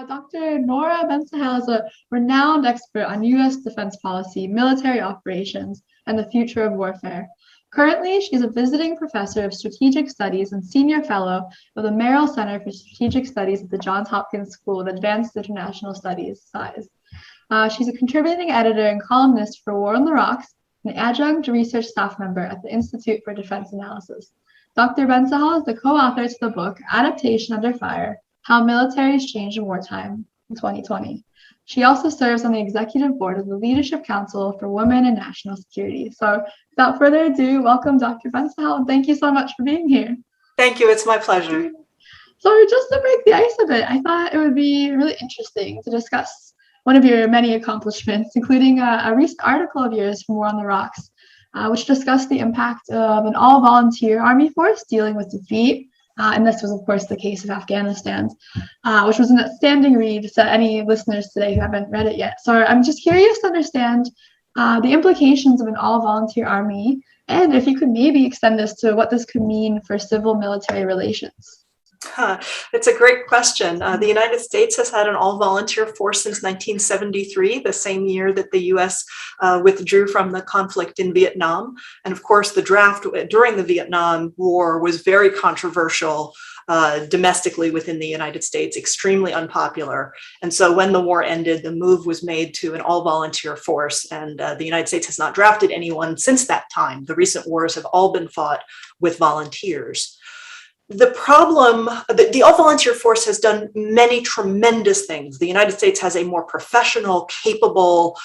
Dr. Nora Bensahel is a renowned expert on U.S. defense policy, military operations, and the future of warfare. Currently, she is a visiting professor of strategic studies and senior fellow of the Merrill Center for Strategic Studies at the Johns Hopkins School of Advanced International Studies, SAIS. She's a contributing editor and columnist for War on the Rocks, and an adjunct research staff member at the Institute for Defense Analyses. Dr. Bensahel is the co-author to the book Adaptation Under Fire: How Militaries Change in Wartime in 2020. She also serves on the executive board of the Leadership Council for Women and National Security. So without further ado, welcome Dr. Bensahel, and thank you so much for being here. Thank you, it's my pleasure. So just to break the ice a bit, I thought it would be really interesting to discuss one of your many accomplishments, including a recent article of yours from War on the Rocks, which discussed the impact of an all-volunteer Army force dealing with defeat. And this was, of course, the case of Afghanistan, which was an outstanding read to any listeners today who haven't read it yet. So I'm just curious to understand the implications of an all-volunteer army, and if you could maybe extend this to what this could mean for civil-military relations. It's a great question. The United States has had an all-volunteer force since 1973, the same year that the U.S. Withdrew from the conflict in Vietnam. And of course, the draft during the Vietnam War was very controversial domestically within the United States, extremely unpopular. And so when the war ended, the move was made to an all-volunteer force. And the United States has not drafted anyone since that time. The recent wars have all been fought with volunteers. The problem, the all-volunteer force has done many tremendous things. The United States has a more professional, capable,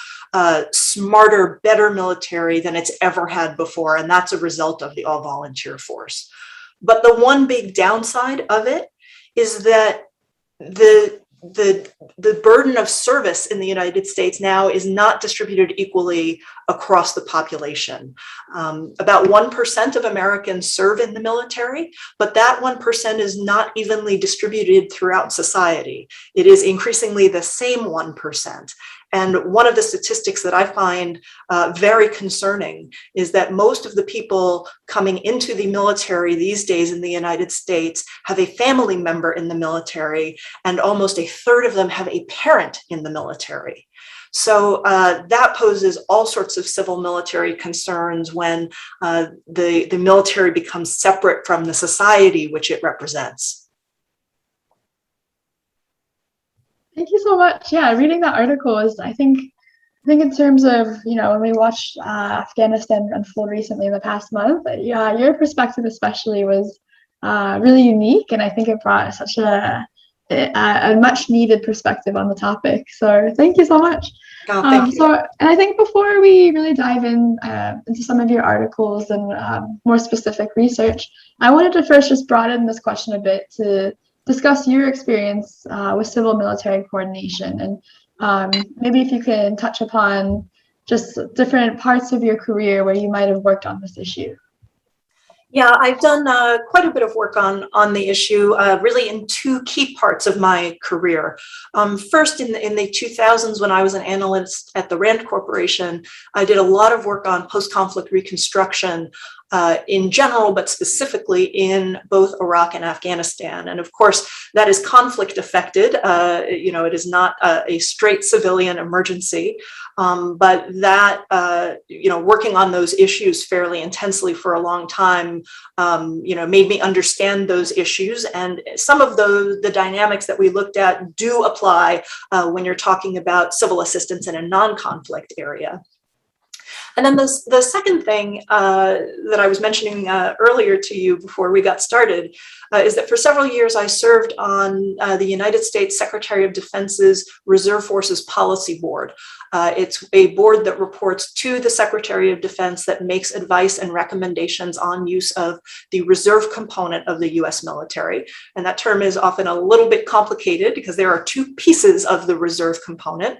smarter, better military than it's ever had before, and that's a result of the all-volunteer force. But the one big downside of it is that the burden of service in the United States now is not distributed equally across the population. About 1% of Americans serve in the military, but that 1% is not evenly distributed throughout society. It is increasingly the same 1%. And one of the statistics that I find very concerning is that most of the people coming into the military these days in the United States have a family member in the military, and almost a third of them have a parent in the military. So that poses all sorts of civil military concerns when the military becomes separate from the society which it represents. Thank you so much. Yeah, reading that article is, I think in terms of, when we watched Afghanistan unfold recently in the past month, yeah, your perspective especially was really unique, and I think it brought such a much needed perspective on the topic. So thank you so much. Oh, thank you. And I think before we really dive into some of your articles and more specific research, I wanted to first just broaden this question a bit to discuss your experience with civil military coordination, and maybe if you can touch upon just different parts of your career where you might have worked on this issue. Yeah, I've done quite a bit of work on the issue, really in two key parts of my career. First, in the 2000s, when I was an analyst at the Rand Corporation, I did a lot of work on post-conflict reconstruction in general, but specifically in both Iraq and Afghanistan. And of course, that is conflict affected. It is not a straight civilian emergency, but that, working on those issues fairly intensely for a long time, made me understand those issues. And some of the dynamics that we looked at do apply when you're talking about civil assistance in a non-conflict area. And then the second thing that I was mentioning earlier to you before we got started is that for several years I served on the United States Secretary of Defense's Reserve Forces Policy Board. It's a board that reports to the Secretary of Defense that makes advice and recommendations on use of the reserve component of the US military. And that term is often a little bit complicated because there are two pieces of the reserve component.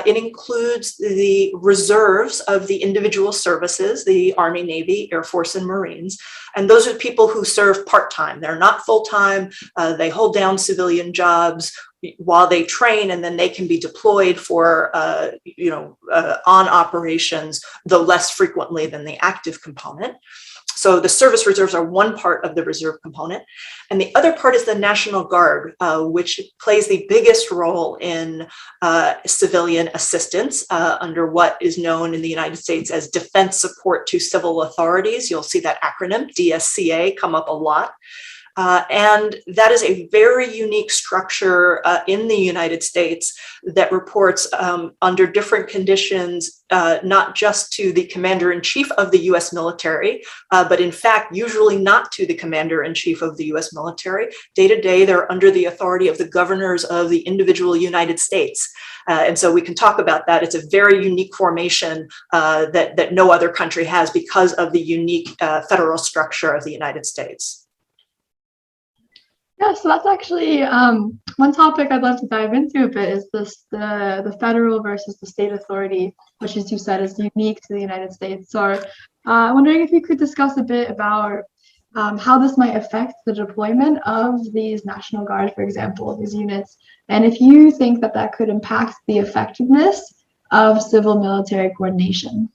It includes the reserves of the individual services, the Army, Navy, Air Force, and Marines. And those are people who serve part-time. They're not full-time. They hold down civilian jobs while they train, and then they can be deployed for, on operations, though less frequently than the active component. So the service reserves are one part of the reserve component. And the other part is the National Guard, which plays the biggest role in civilian assistance under what is known in the United States as Defense Support to Civil Authorities. You'll see that acronym, DSCA, come up a lot. And that is a very unique structure in the United States that reports under different conditions, not just to the Commander-in-Chief of the US military, but in fact, usually not to the Commander-in-Chief of the US military. Day to day, they're under the authority of the governors of the individual United States. And so we can talk about that. It's a very unique formation that no other country has because of the unique federal structure of the United States. Yeah, so that's actually one topic I'd love to dive into a bit is the federal versus the state authority, which, as you said, is unique to the United States. So I'm wondering if you could discuss a bit about how this might affect the deployment of these National Guard, for example, these units, and if you think that that could impact the effectiveness of civil-military coordination.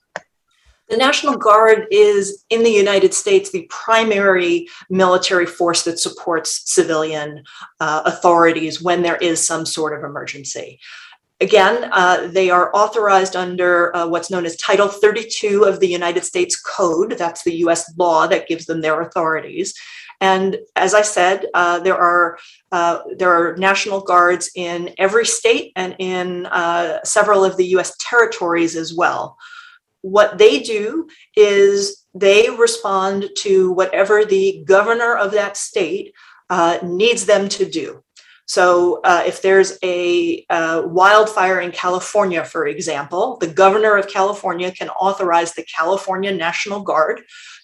The National Guard is, in the United States, the primary military force that supports civilian authorities when there is some sort of emergency. Again, they are authorized under what's known as Title 32 of the United States Code. That's the US law that gives them their authorities. And as I said, there are National Guards in every state and in several of the US territories as well. What they do is they respond to whatever the governor of that state needs them to do. So if there's a wildfire in California, for example, the governor of California can authorize the California National Guard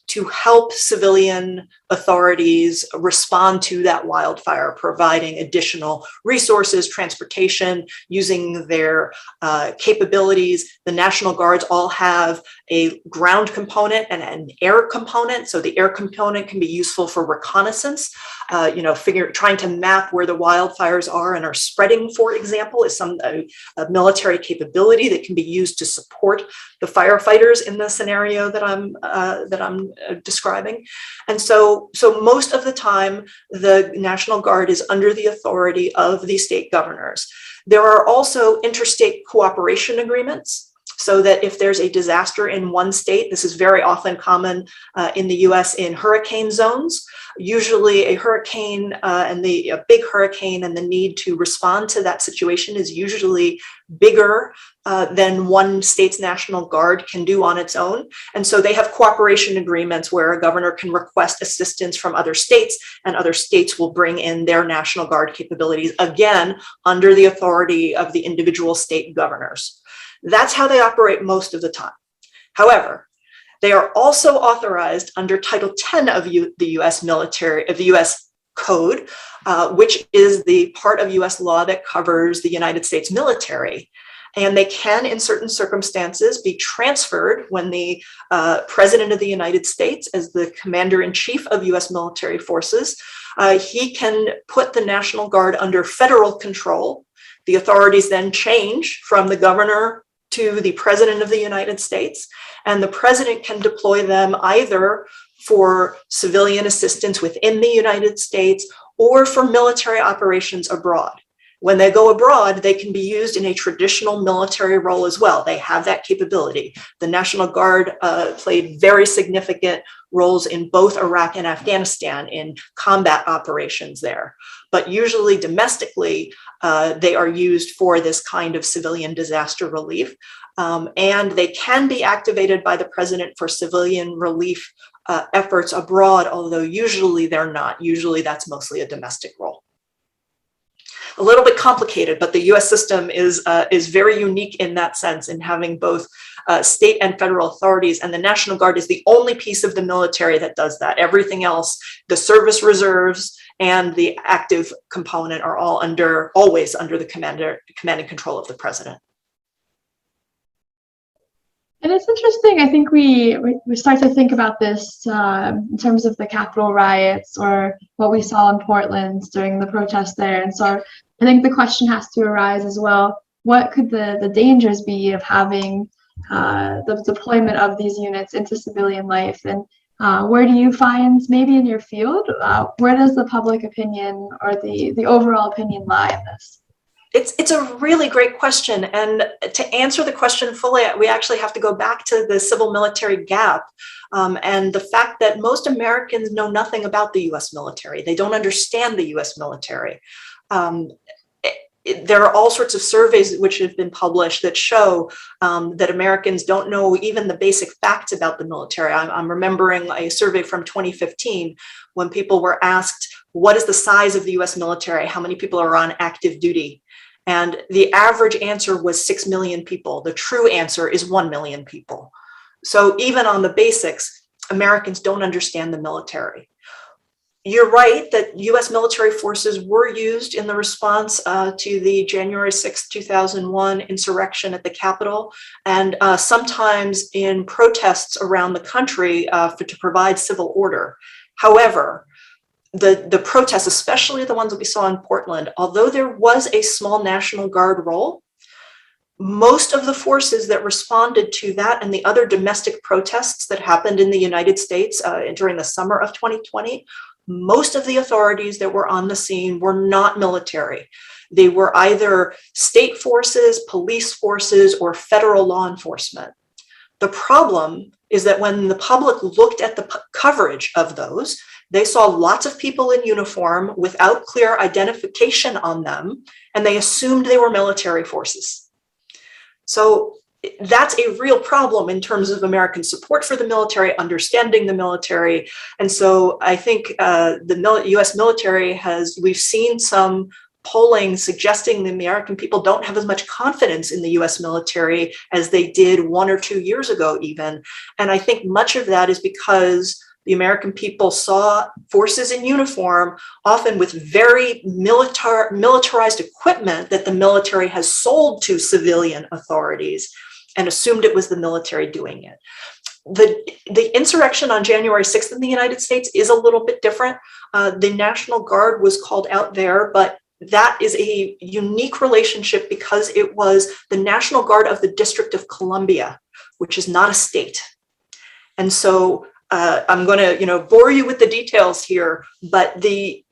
to help civilian authorities respond to that wildfire, providing additional resources, transportation, using their capabilities. The National Guards all have a ground component and an air component. So the air component can be useful for reconnaissance, trying to map where the wildfires are and are spreading, for example, is a military capability that can be used to support the firefighters in the scenario that I'm describing. And so most of the time, the National Guard is under the authority of the state governors. There are also interstate cooperation agreements, so that if there's a disaster in one state, this is very often common in the US in hurricane zones. Usually a hurricane a big hurricane and the need to respond to that situation is usually bigger than one state's National Guard can do on its own. And so they have cooperation agreements where a governor can request assistance from other states and other states will bring in their National Guard capabilities, again, under the authority of the individual state governors. That's how they operate most of the time. However, they are also authorized under Title 10 of the US Code, which is the part of US law that covers the United States military. And they can, in certain circumstances, be transferred when the President of the United States, as the Commander-in-Chief of US military forces, he can put the National Guard under federal control. The authorities then change from the governor to the President of the United States, and the President can deploy them either for civilian assistance within the United States or for military operations abroad. When they go abroad, they can be used in a traditional military role as well. They have that capability. The National Guard played very significant roles in both Iraq and Afghanistan in combat operations there. But usually domestically, they are used for this kind of civilian disaster relief. And they can be activated by the President for civilian relief efforts abroad, although usually they're not. Usually that's mostly a domestic role. A little bit complicated, but the US system is very unique in that sense, in having both state and federal authorities, and the National Guard is the only piece of the military that does that. Everything else, the service reserves and the active component, are all always under the command and control of the President. And it's interesting, I think we start to think about this in terms of the Capitol riots or what we saw in Portland during the protest there. And so I think the question has to arise as well, what could the dangers be of having the deployment of these units into civilian life? And Where do you find, maybe in your field, where does the public opinion or the overall opinion lie in this? It's a really great question. And to answer the question fully, we actually have to go back to the civil military gap and the fact that most Americans know nothing about the US military. They don't understand the US military. There are all sorts of surveys which have been published that show that Americans don't know even the basic facts about the military. I'm remembering a survey from 2015 when people were asked, what is the size of the US military? How many people are on active duty? And the average answer was 6 million people. The true answer is 1 million people. So even on the basics, Americans don't understand the military. You're right that US military forces were used in the response to the January 6, 2001 insurrection at the Capitol, and sometimes in protests around the country to provide civil order. However, the protests, especially the ones that we saw in Portland, although there was a small National Guard role, most of the forces that responded to that and the other domestic protests that happened in the United States during the summer of 2020, most of the authorities that were on the scene were not military. They were either state forces, police forces, or federal law enforcement. The problem is that when the public looked at the coverage of those, they saw lots of people in uniform without clear identification on them, and they assumed they were military forces. So that's a real problem in terms of American support for the military, understanding the military. And so I think the US military we've seen some polling suggesting the American people don't have as much confidence in the US military as they did 1 or 2 years ago even. And I think much of that is because the American people saw forces in uniform, often with very militarized equipment that the military has sold to civilian authorities, and assumed it was the military doing it. The insurrection on January 6th in the United States is a little bit different. The National Guard was called out there, but that is a unique relationship because it was the National Guard of the District of Columbia, which is not a state. And so I'm going to, bore you with the details here, but the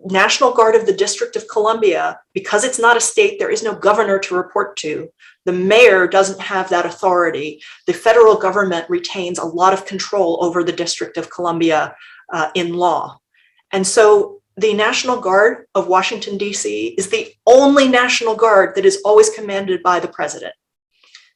National Guard of the District of Columbia, because it's not a state, there is no governor to report to. The mayor doesn't have that authority. The federal government retains a lot of control over the District of Columbia in law. And so the National Guard of Washington, D.C. is the only National Guard that is always commanded by the president,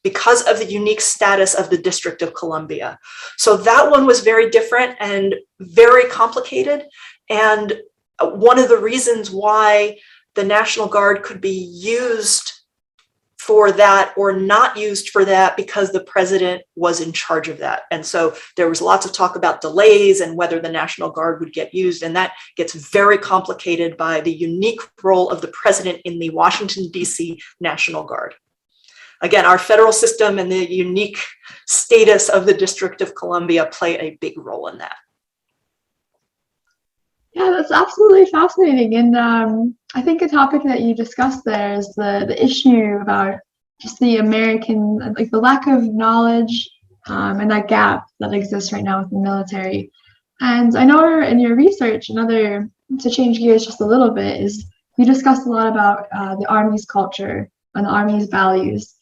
because of the unique status of the District of Columbia. So that one was very different and very complicated. And one of the reasons why the National Guard could be used for that or not used for that, because the president was in charge of that. And so there was lots of talk about delays and whether the National Guard would get used. And that gets very complicated by the unique role of the president in the Washington, D.C. National Guard. Again, our federal system and the unique status of the District of Columbia play a big role in that. Yeah, that's absolutely fascinating. And I think a topic that you discussed there is the issue about just the American, like the lack of knowledge and that gap that exists right now with the military. And I know in your research, to change gears just a little bit, is you discussed a lot about the Army's culture and the Army's values.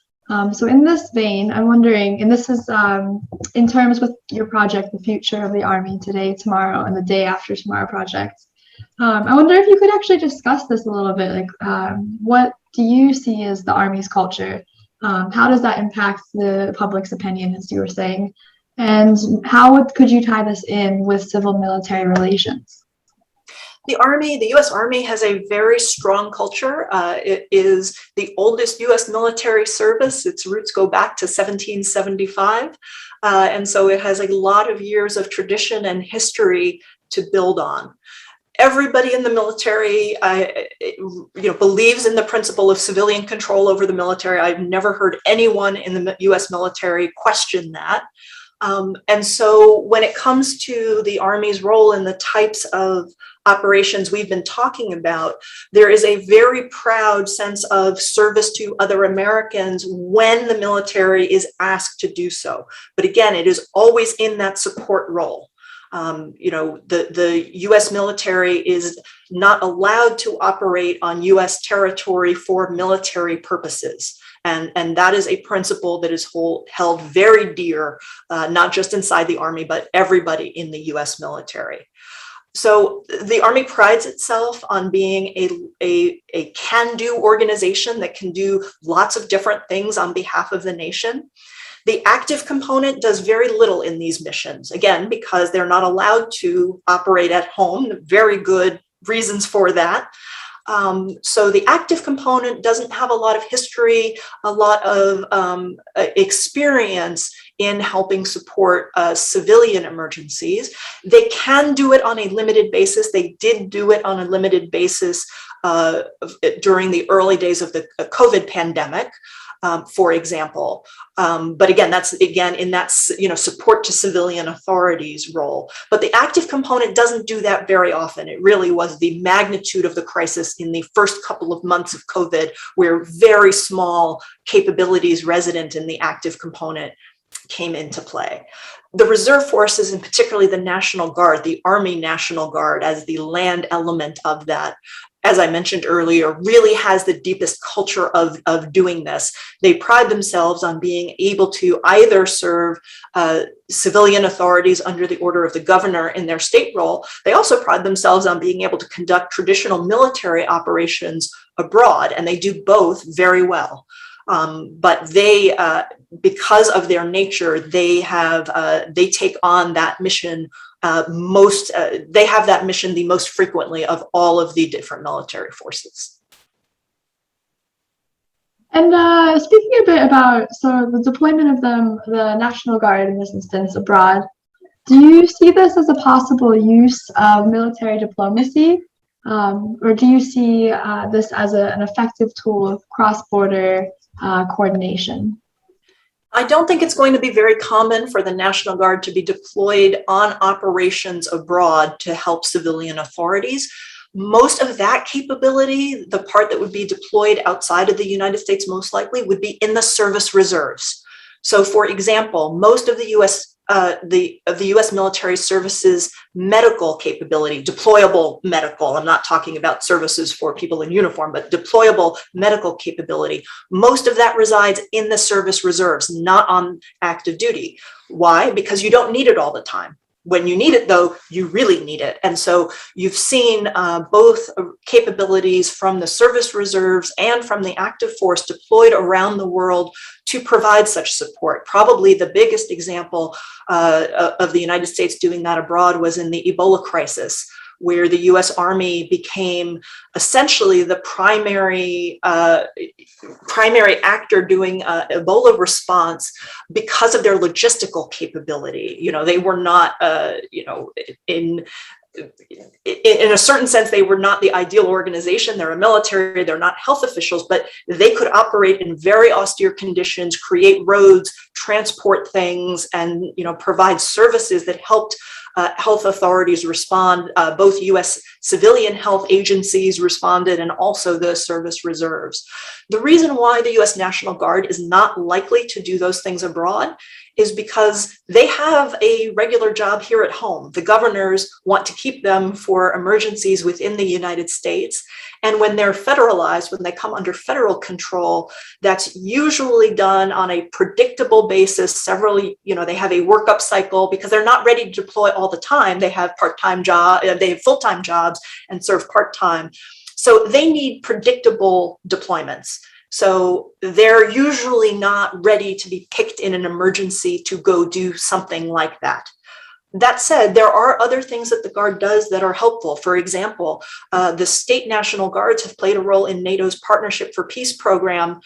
So in this vein, I'm wondering, and this is in terms with your project, The Future of the Army, Today, Tomorrow, and the Day After Tomorrow project. I wonder if you could actually discuss this a little bit, like what do you see as the Army's culture? How does that impact the public's opinion, as you were saying? And how could you tie this in with civil-military relations? The US Army has a very strong culture. It is the oldest US military service. Its roots go back to 1775. And so it has a lot of years of tradition and history to build on. Everybody in the military, believes in the principle of civilian control over the military. I've never heard anyone in the US military question that. And so when it comes to the Army's role and the types of operations we've been talking about, there is a very proud sense of service to other Americans when the military is asked to do so. But again, it is always in that support role. The US military is not allowed to operate on US territory for military purposes. And that is a principle that is held very dear, not just inside the Army, but everybody in the US military. So the Army prides itself on being a can-do organization that can do lots of different things on behalf of the nation. The active component does very little in these missions, again, because they're not allowed to operate at home. Very good reasons for that. So the active component doesn't have a lot of history, a lot of experience in helping support civilian emergencies. They can do it on a limited basis. They did do it on a limited basis during the early days of the COVID pandemic. For example, but again, that's in that support to civilian authorities role. But the active component doesn't do that very often. It really was the magnitude of the crisis in the first couple of months of COVID, where very small capabilities resident in the active component came into play. The reserve forces, and particularly the National Guard, the Army National Guard as the land element of that, as I mentioned earlier, really has the deepest culture of doing this. They pride themselves on being able to either serve civilian authorities under the order of the governor in their state role. They also pride themselves on being able to conduct traditional military operations abroad, and they do both very well. But they, because of their nature, they take on that mission they have that mission the most frequently of all of the different military forces. And speaking a bit about the deployment of the National Guard in this instance abroad, do you see this as a possible use of military diplomacy, or do you see this as an effective tool of cross-border coordination? I don't think it's going to be very common for the National Guard to be deployed on operations abroad to help civilian authorities. Most of that capability, the part that would be deployed outside of the United States most likely, would be in the service reserves. So for example, most of the US military services medical capability, deployable medical, I'm not talking about services for people in uniform, but deployable medical capability, most of that resides in the service reserves, not on active duty. Why? Because you don't need it all the time. When you need it, though, you really need it. And so you've seen both capabilities from the service reserves and from the active force deployed around the world to provide such support. Probably the biggest example of the United States doing that abroad was in the Ebola crisis, where the US Army became essentially the primary actor doing Ebola response because of their logistical capability. They were not, in a certain sense, they were not the ideal organization. They're a military, they're not health officials, but they could operate in very austere conditions, create roads, transport things, and provide services that helped health authorities respond. Both US civilian health agencies responded, and also the service reserves. The reason why the US National Guard is not likely to do those things abroad is because they have a regular job here at home. The governors want to keep them for emergencies within the United States. And when they're federalized, when they come under federal control, that's usually done on a predictable basis. They have a workup cycle because they're not ready to deploy all the time. They have part-time jobs, they have full-time jobs and serve part-time. So they need predictable deployments. So they're usually not ready to be picked in an emergency to go do something like that. That said, there are other things that the Guard does that are helpful. For example, the state National Guards have played a role in NATO's Partnership for Peace program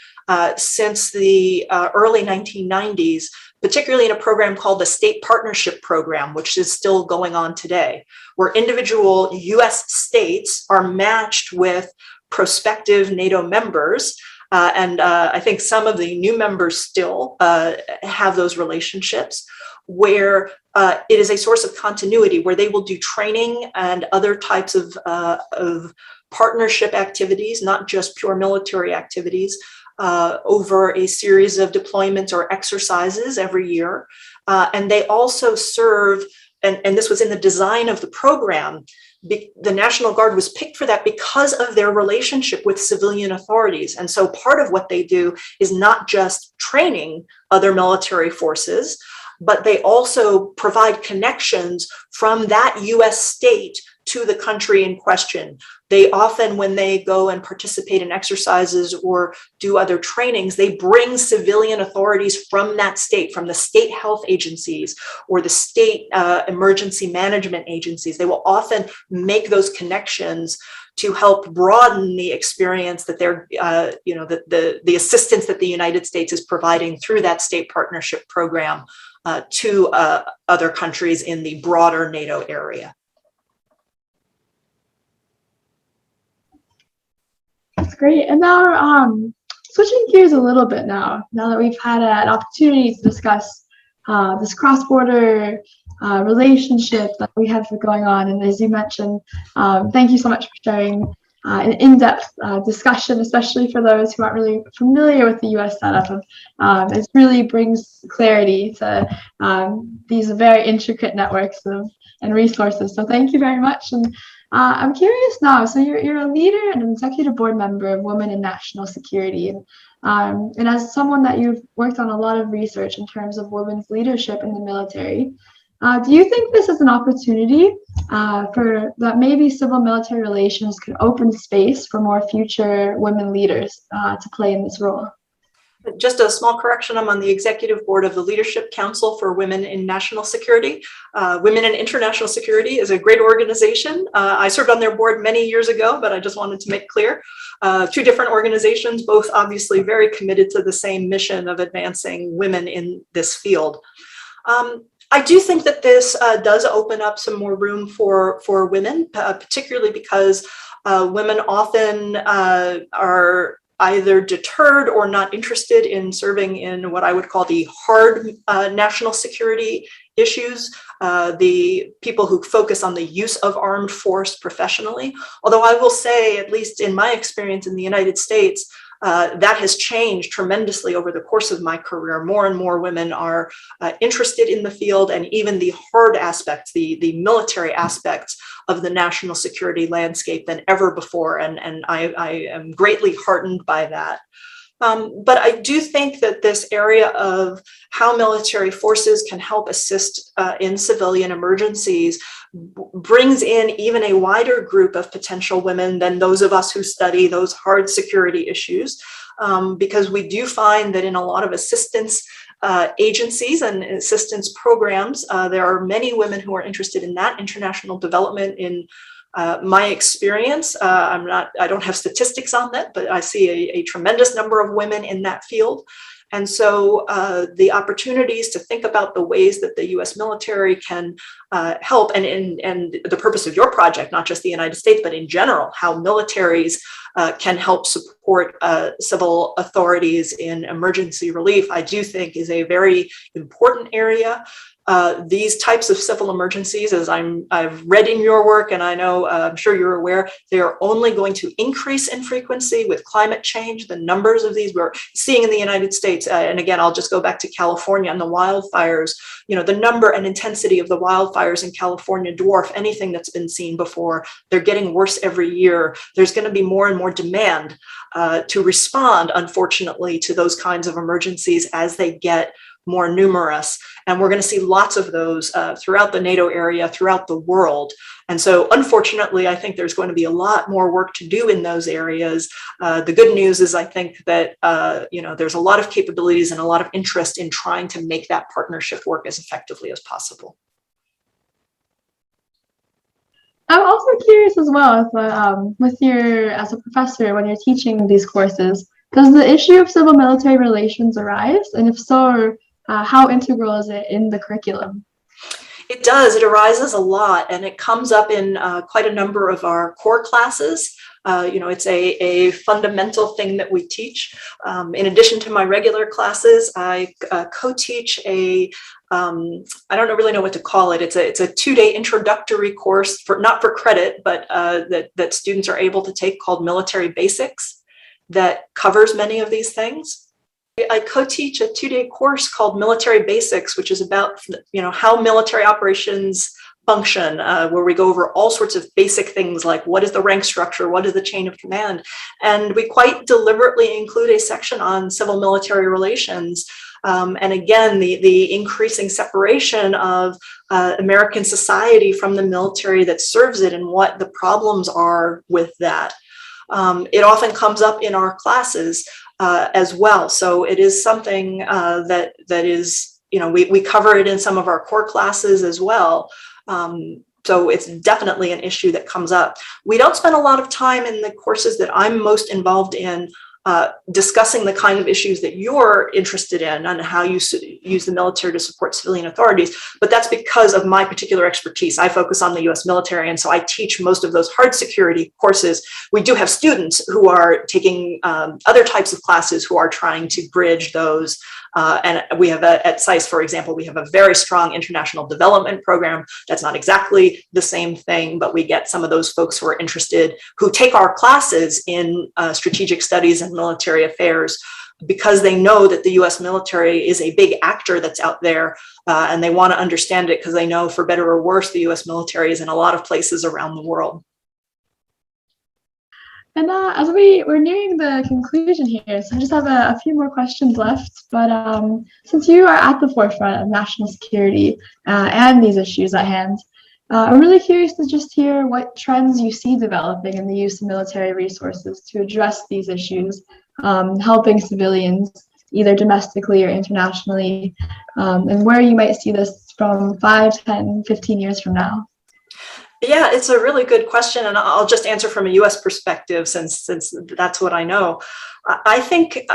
since the early 1990s, particularly in a program called the State Partnership Program, which is still going on today, where individual US states are matched with prospective NATO members. And I think some of the new members still have those relationships, where it is a source of continuity, where they will do training and other types of partnership activities, not just pure military activities, over a series of deployments or exercises every year. And they also serve, and this was in the design of the program, the National Guard was picked for that because of their relationship with civilian authorities. And so part of what they do is not just training other military forces, but they also provide connections from that US state to the country in question. They often, when they go and participate in exercises or do other trainings, they bring civilian authorities from that state, from the state health agencies or the state emergency management agencies. They will often make those connections to help broaden the experience that they're, the assistance that the United States is providing through that state partnership program to other countries in the broader NATO area. That's great. And now, switching gears a little bit now that we've had an opportunity to discuss this cross-border relationship that we have going on. And as you mentioned, thank you so much for sharing an in-depth discussion, especially for those who aren't really familiar with the US setup. It really brings clarity to these very intricate networks and resources. So thank you very much. And I'm curious now, so you're a leader and an executive board member of Women in National Security. And as someone that you've worked on a lot of research in terms of women's leadership in the military, do you think this is an opportunity for that maybe civil military relations could open space for more future women leaders to play in this role? Just a small correction, I'm on the executive board of the Leadership Council for Women in National Security. Women in International Security is a great organization. I served on their board many years ago, but I just wanted to make clear. Two different organizations, both obviously very committed to the same mission of advancing women in this field. I do think that this does open up some more room for women, particularly because women often are either deterred or not interested in serving in what I would call the hard national security issues, the people who focus on the use of armed force professionally. Although I will say, at least in my experience in the United States, that has changed tremendously over the course of my career. More and more women are interested in the field, and even the hard aspects, the military aspects of the national security landscape than ever before. And I am greatly heartened by that. But I do think that this area of how military forces can help assist in civilian emergencies brings in even a wider group of potential women than those of us who study those hard security issues, because we do find that in a lot of assistance agencies and assistance programs, there are many women who are interested in that international development. In my experience, I don't have statistics on that, but I see a tremendous number of women in that field. And so the opportunities to think about the ways that the US military can help, and the purpose of your project, not just the United States, but in general, how militaries can help support civil authorities in emergency relief, I do think is a very important area. These types of civil emergencies, as I've read in your work, and I know I'm sure you're aware, they are only going to increase in frequency with climate change. The numbers of these we're seeing in the United States, and again, I'll just go back to California and the wildfires. You know, the number and intensity of the wildfires in California dwarf anything that's been seen before. They're getting worse every year. There's going to be more and more demand to respond, unfortunately, to those kinds of emergencies as they get more numerous. And we're going to see lots of those throughout the NATO area, throughout the world. And so, unfortunately, I think there's going to be a lot more work to do in those areas. The good news is I think that, there's a lot of capabilities and a lot of interest in trying to make that partnership work as effectively as possible. I'm also curious as well, if, as a professor, when you're teaching these courses, does the issue of civil-military relations arise? And if so, how integral is it in the curriculum? It does. It arises a lot, and it comes up in quite a number of our core classes. It's a fundamental thing that we teach. In addition to my regular classes, I co-teach a I don't really know what to call it. It's a 2-day introductory course not for credit, but that students are able to take, called Military Basics, that covers many of these things. I co-teach a 2-day course called Military Basics, which is about how military operations function, where we go over all sorts of basic things like what is the rank structure, what is the chain of command, and we quite deliberately include a section on civil-military relations. And again, the increasing separation of American society from the military that serves it and what the problems are with that. It often comes up in our classes as well. So it is something that is, we cover it in some of our core classes as well. So it's definitely an issue that comes up. We don't spend a lot of time in the courses that I'm most involved in discussing the kind of issues that you're interested in and how you use the military to support civilian authorities, but that's because of my particular expertise. I focus on the US military, and so I teach most of those hard security courses. We do have students who are taking other types of classes who are trying to bridge those. And we have at SAIS, for example, we have a very strong international development program. That's not exactly the same thing, but we get some of those folks who are interested, who take our classes in strategic studies and military affairs, because they know that the US military is a big actor that's out there, and they want to understand it because they know, for better or worse, the US military is in a lot of places around the world. And as we're nearing the conclusion here, so I just have a few more questions left. But since you are at the forefront of national security and these issues at hand, I'm really curious to just hear what trends you see developing in the use of military resources to address these issues, helping civilians either domestically or internationally, and where you might see this from 5, 10, 15 years from now. Yeah, it's a really good question, and I'll just answer from a U.S. perspective, since that's what I know. I think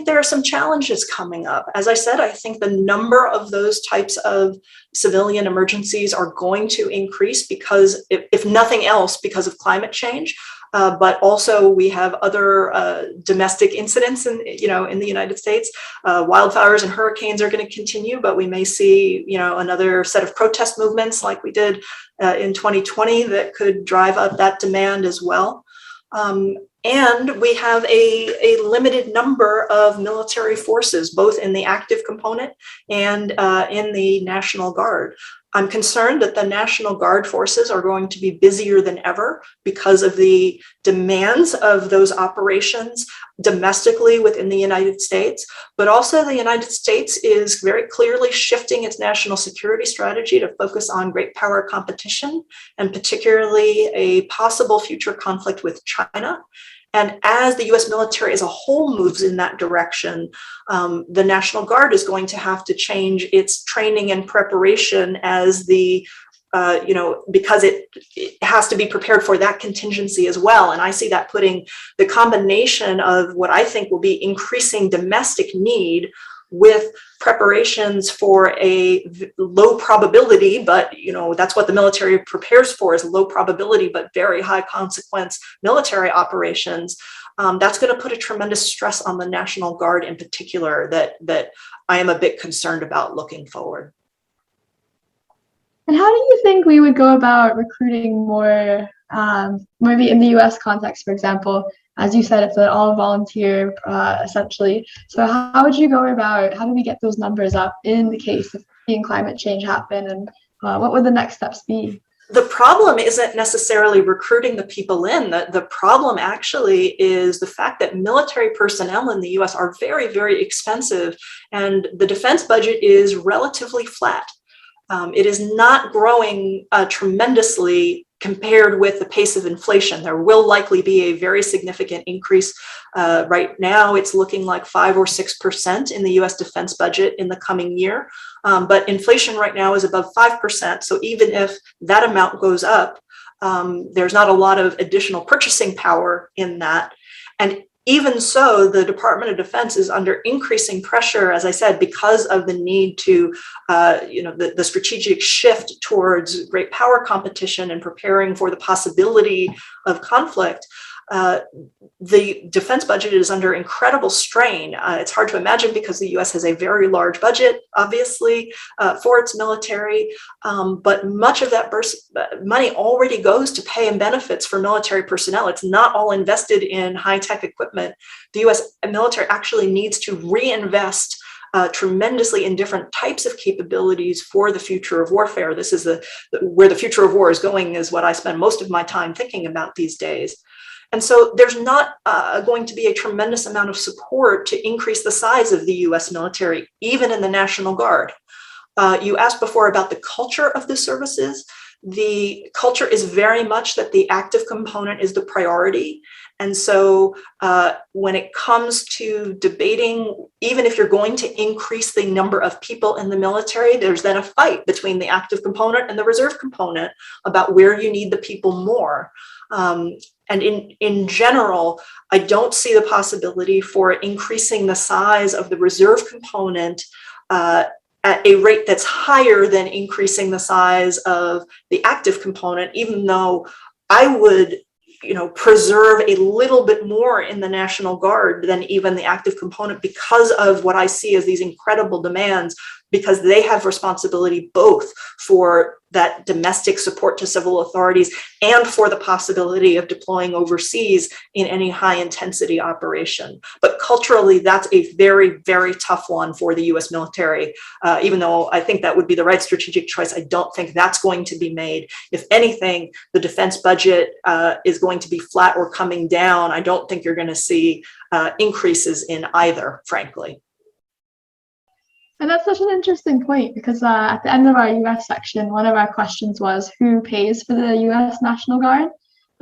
there are some challenges coming up. As I said, I think the number of those types of civilian emergencies are going to increase because, if nothing else, because of climate change. But also we have other domestic incidents in the United States. Wildfires and hurricanes are going to continue, but we may see another set of protest movements like we did in 2020 that could drive up that demand as well. And we have a limited number of military forces, both in the active component and in the National Guard. I'm concerned that the National Guard forces are going to be busier than ever because of the demands of those operations domestically within the United States, but also the United States is very clearly shifting its national security strategy to focus on great power competition, and particularly a possible future conflict with China. And as the US military as a whole moves in that direction, the National Guard is going to have to change its training and preparation as because it has to be prepared for that contingency as well. And I see that putting the combination of what I think will be increasing domestic need with preparations for a low probability, but that's what the military prepares for, is low probability but very high consequence military operations. That's going to put a tremendous stress on the National Guard in particular that I am a bit concerned about looking forward. And how do you think we would go about recruiting more, maybe in the US context, for example? As you said, it's an all-volunteer, essentially. So how would you go about, how do we get those numbers up in the case of seeing climate change happen, and what would the next steps be? The problem isn't necessarily recruiting the people in. The problem actually is the fact that military personnel in the US are very, very expensive, and the defense budget is relatively flat. It is not growing tremendously compared with the pace of inflation. There will likely be a very significant increase. Right now, it's looking like 5 or 6% in the US defense budget in the coming year. But inflation right now is above 5%. So even if that amount goes up, there's not a lot of additional purchasing power in that. And even so, the Department of Defense is under increasing pressure, as I said, because of the need to, the strategic shift towards great power competition and preparing for the possibility of conflict. the defense budget is under incredible strain. It's hard to imagine because the US has a very large budget, obviously, for its military, but much of that money already goes to pay and benefits for military personnel. It's not all invested in high-tech equipment. The US military actually needs to reinvest tremendously in different types of capabilities for the future of warfare. This is where the future of war is going, is what I spend most of my time thinking about these days. And so there's not going to be a tremendous amount of support to increase the size of the US military, even in the National Guard. You asked before about the culture of the services. The culture is very much that the active component is the priority. And so when it comes to debating, even if you're going to increase the number of people in the military, there's then a fight between the active component and the reserve component about where you need the people more. And in general, I don't see the possibility for increasing the size of the reserve component at a rate that's higher than increasing the size of the active component, even though I would preserve a little bit more in the National Guard than even the active component because of what I see as these incredible demands, because they have responsibility both for that domestic support to civil authorities and for the possibility of deploying overseas in any high intensity operation. But culturally, that's a very, very tough one for the US military. Even though I think that would be the right strategic choice, I don't think that's going to be made. If anything, the defense budget is going to be flat or coming down. I don't think you're going to see increases in either, frankly. And that's such an interesting point, because at the end of our US section, one of our questions was who pays for the US National Guard.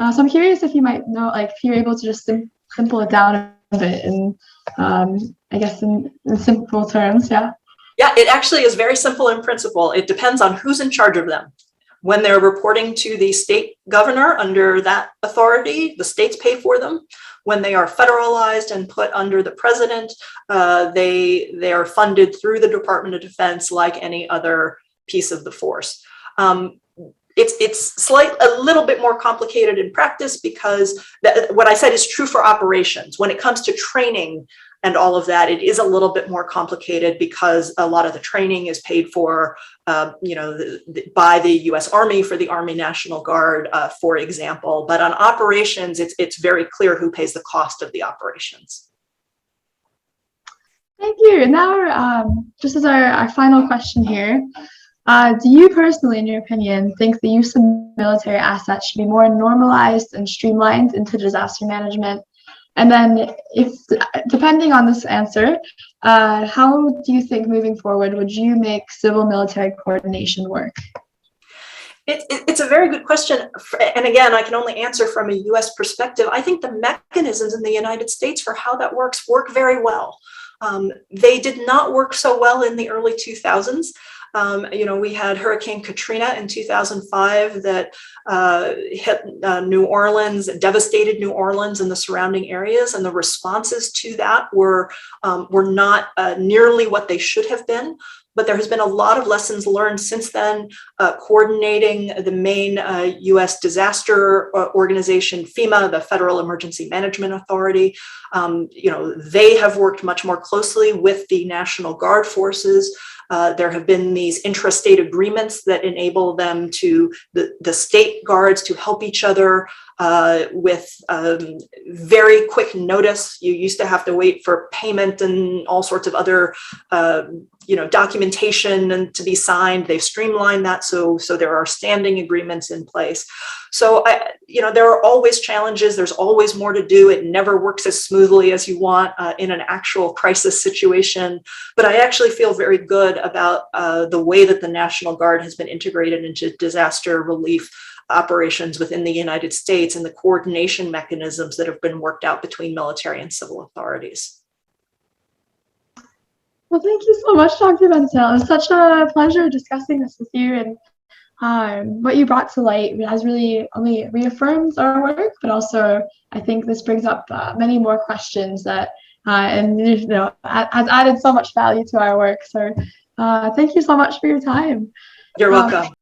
So I'm curious if you might know, if you're able to just simple it down a bit in, I guess, in simple terms, yeah? Yeah, it actually is very simple in principle. It depends on who's in charge of them. When they're reporting to the state governor under that authority, the states pay for them. When they are federalized and put under the president, they are funded through the Department of Defense like any other piece of the force. It's a little bit more complicated in practice because what I said is true for operations. When it comes to training and all of that, it is a little bit more complicated because a lot of the training is paid for, by the U.S. Army for the Army National Guard, for example. But on operations, it's very clear who pays the cost of the operations. Thank you. And now, just as our final question here, do you personally, in your opinion, think the use of military assets should be more normalized and streamlined into disaster management? And then, depending on this answer, how do you think moving forward would you make civil-military coordination work? It's a very good question. And again, I can only answer from a US perspective. I think the mechanisms in the United States for how that work very well. They did not work so well in the early 2000s. We had Hurricane Katrina in 2005 that hit New Orleans, devastated New Orleans and the surrounding areas, and the responses to that were not nearly what they should have been. But there has been a lot of lessons learned since then, coordinating the main US disaster organization, FEMA, the Federal Emergency Management Authority. They have worked much more closely with the National Guard forces. There have been these intra-state agreements that enable them the state guards to help each other with very quick notice. You used to have to wait for payment and all sorts of other documentation and to be signed. They've streamlined that, so there are standing agreements in place. So there are always challenges. There's always more to do. It never works as smoothly as you want in an actual crisis situation. But I actually feel very good about the way that the National Guard has been integrated into disaster relief operations within the United States and the coordination mechanisms that have been worked out between military and civil authorities. Well, thank you so much, Dr. Bensahel. It was such a pleasure discussing this with you, and what you brought to light has really only reaffirmed our work, but also I think this brings up many more questions that has added so much value to our work. So thank you so much for your time. You're welcome.